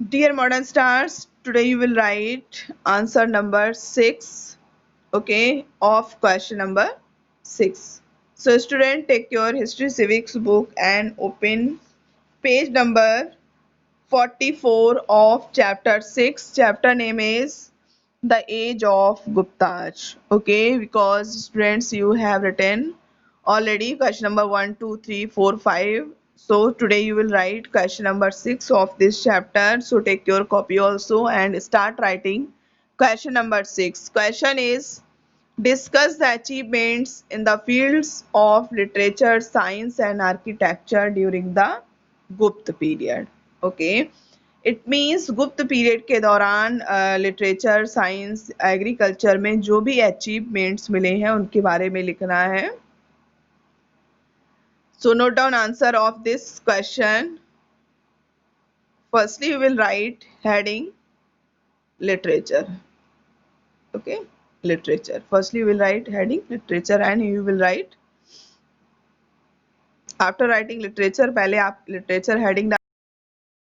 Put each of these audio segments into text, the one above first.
Dear modern stars, today you will write answer number 6, okay, of question number 6. So student, take your history civics book and open page number 44 of chapter 6. Chapter name is The Age of Guptas. Okay, because students, you have written already question number 1, 2, 3, 4, 5. So today you will write question number 6 of this chapter. So take your copy also and start writing question number 6. Question is, discuss the achievements in the fields of literature, science and architecture during the Gupta period. Okay, it means गुप्त period के दौरान literature, science, agriculture में जो भी achievements मिले हैं उनके बारे में लिखना है. So note down answer of this question. Firstly you will write heading literature. Okay, literature. Firstly you will write heading literature and you will write, after writing literature, पहले आप literature heading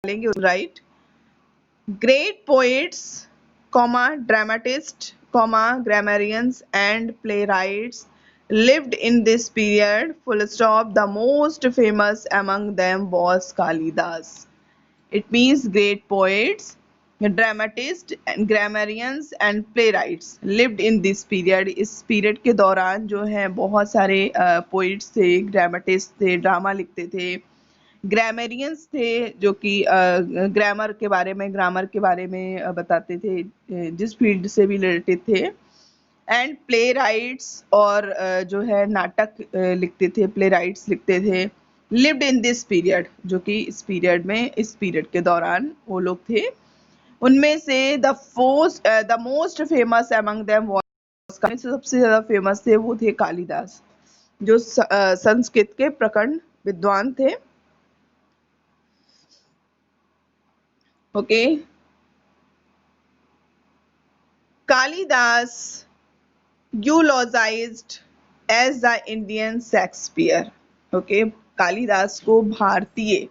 डालेंगे. Right great poets, dramatists, grammarians and playwrights lived in this period. Full stop. The most famous among them was Kalidas. It means great poets, dramatists, and grammarians and playwrights lived in this period. इस period के दौरान जो है बहुत सारे poets थे, dramatists थे, drama लिखते थे, ग्रामरियंस थे जो कि ग्रामर के बारे में बताते थे, जिस फील्ड से भी रिलेटेड थे. एंड प्ले राइट्स, और जो है नाटक लिखते थे, प्ले राइट्स लिखते थे. लिव्ड इन दिस पीरियड, जो कि इस पीरियड में, इस पीरियड के दौरान वो लोग थे. उनमें से the most famous among them was, सबसे ज्यादा फेमस थे वो थे कालिदास, जो संस्कृत के प्रखंड विद्वान थे. Okay, Kalidas eulogized as the Indian Shakespeare. Okay, Kalidas को भारतीय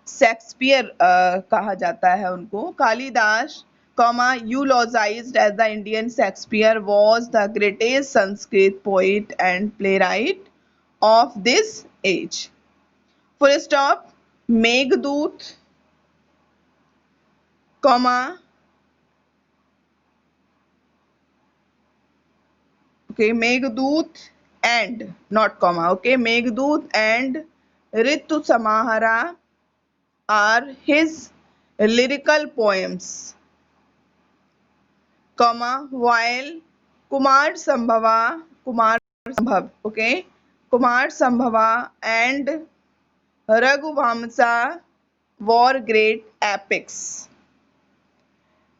शेक्सपियर कहा जाता है उनको. Kalidas, eulogized as the Indian Shakespeare, was the greatest Sanskrit poet and playwright of this age. Full stop. Meghdoot, okay, Meghdoot and not comma, okay, Meghdoot and Ritu Samahara are his lyrical poems, while Kumar Sambhav, okay, Kumar Sambhava and Raghuvamsa were great epics.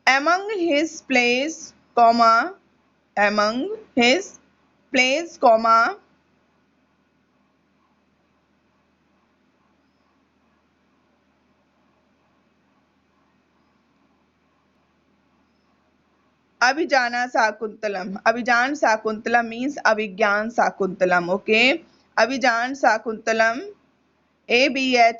Among his plays, among his plays, Abhijana Sakuntalam. Abhijan Sakuntalam means Abhigyan Sakuntalam. Okay. Abhijan Sakuntalam. Abhijana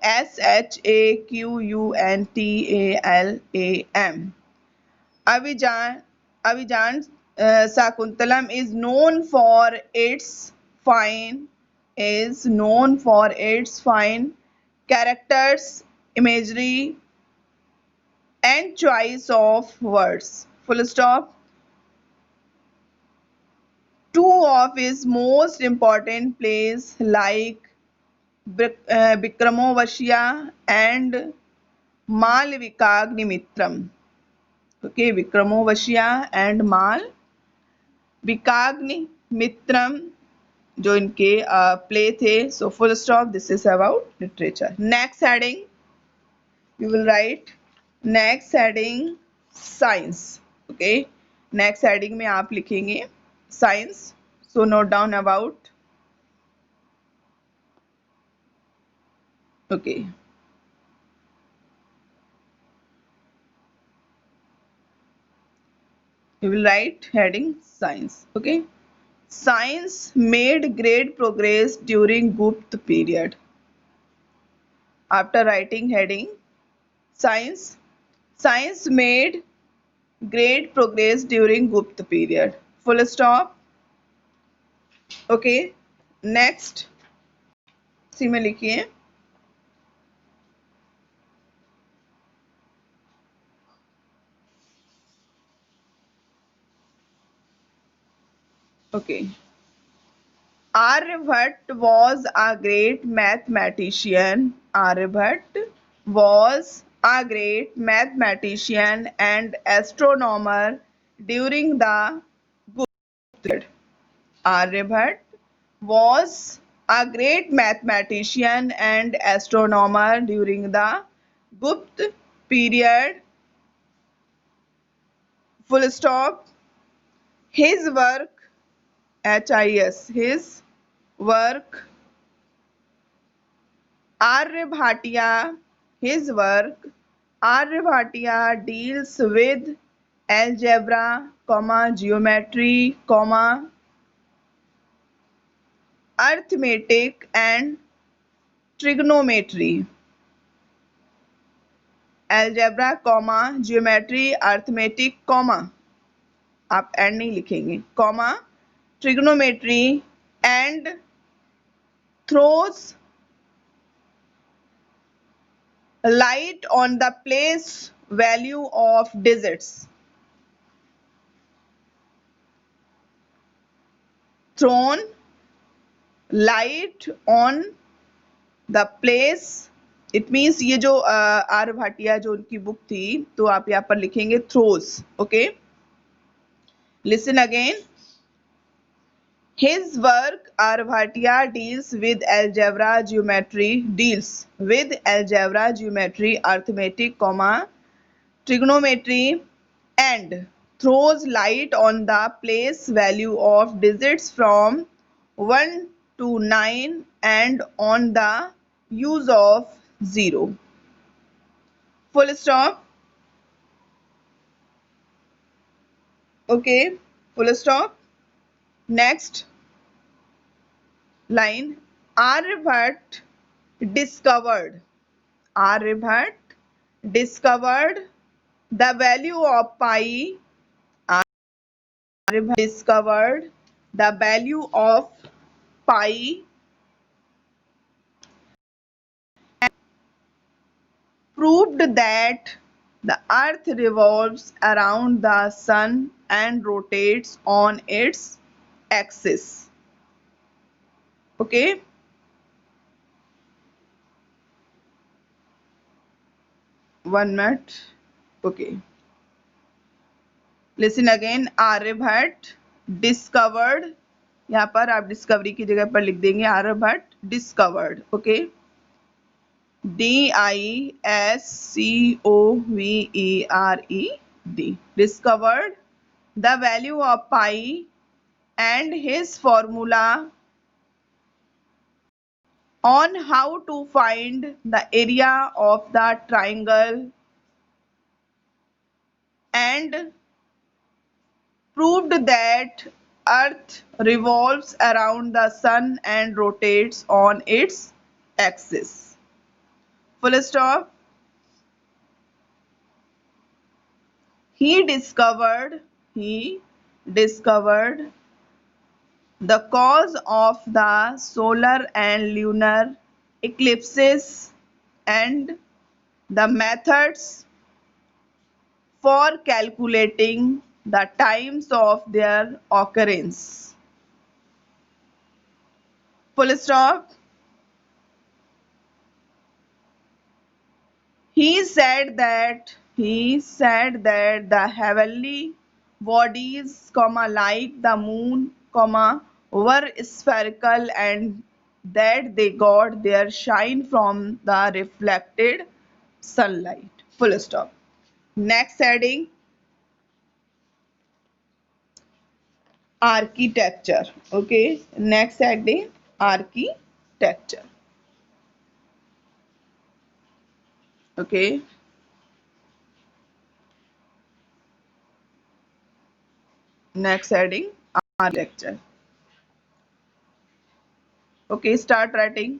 Nashakuntalam. Abhijan Sakuntalam is known for its fine characters, imagery, and choice of words. Full stop. Two of his most important plays like Vikramovashya and Malvikagnimitram. Okay, Vikramovashya and Malvikagnimitram जो इनके play थे. So full stop. This is about literature. Next heading, you will write next heading science. Okay, next heading में आप लिखेंगे science. So note down about. Okay, you will write heading science. Okay, Science made great progress during Gupta period. After writing heading, science made great progress during Gupta period. Full stop. Okay. Next, सी में लिखिए. Okay. Aryabhatta was a great mathematician. Aryabhatta was a great mathematician and astronomer during the Gupta period. Aryabhatta was a great mathematician and astronomer during the Gupta period. Full stop. His work, his work, Aryabhatiya, his work, Aryabhatiya deals with algebra, geometry, arithmetic and trigonometry. Algebra, geometry, arithmetic, आप and नहीं लिखेंगे, trigonometry and throws light on the place value of digits. Thrown light on the place, it means ये जो आर्य भाटिया जो उनकी book थी, तो आप यहाँ पर लिखेंगे throws. Okay, listen again. His work Aryabhatiya deals with algebra, geometry, arithmetic, trigonometry and throws light on the place value of digits from 1 to 9 and on the use of 0. Full stop. Okay, full stop. Next line. Aryabhatta discovered the value of pi. Aryabhatta discovered the value of pi and proved that the earth revolves around the sun and rotates on its axis. Okay, one minute. Okay, listen again. Aryabhatta discovered, यहाँ पर आप discovery की जगह पर लिख देंगे Aryabhata discovered. Okay, discovered discovered the value of pi and his formula on how to find the area of the triangle and proved that earth revolves around the sun and rotates on its axis. Full stop. He discovered the cause of the solar and lunar eclipses and the methods for calculating the times of their occurrence. Full stop. He said that the heavenly bodies, like the moon, were spherical and that they got their shine from the reflected sunlight. Full stop. Next heading, architecture. Okay, next heading, architecture. Okay, next heading, architecture. Okay, start writing.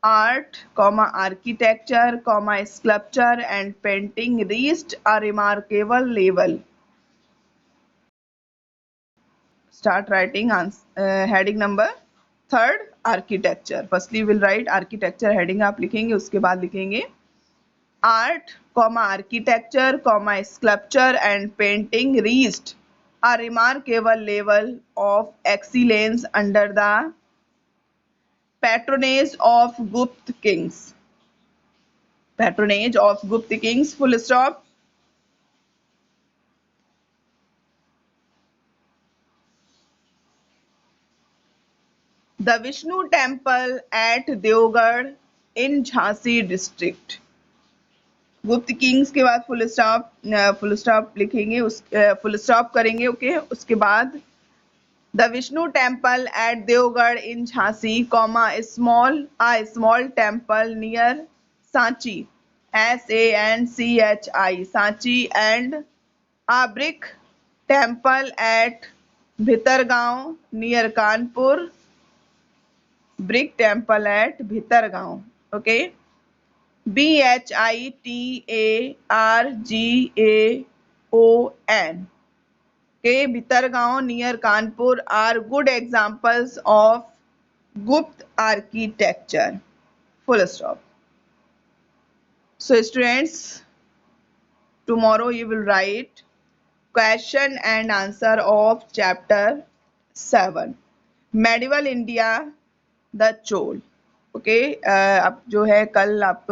Art, architecture, sculpture and painting reached a remarkable level. Start writing heading number third, architecture. Firstly we will write architecture heading आप लिखेंगे, उसके बाद लिखेंगे art, architecture, sculpture and painting reached a remarkable level of excellence under the patronage of Gupta kings. Patronage of Gupta kings, full stop. The Vishnu temple at Deogarh in Jhansi district. Gupta kings के बाद full stop लिखेंगे, full stop करेंगे. Okay, उसके बाद the Vishnu temple at Deogarh in Jhansi, small temple near Sanchi, SANCHI, Sanchi, and a brick temple at Bhitargaon near Kanpur, brick temple at Bhitargaon. Okay, BHITARGAON. Okay, Bhitargaon near Kanpur are good examples of Gupta architecture. Full stop. So students, tomorrow you will write question and answer of chapter 7, Medieval India, the Chol. Okay, अब जो है कल आप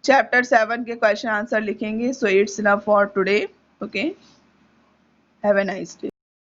chapter 7 के question answer लिखेंगे. So it's enough for today. Okay, have a nice day.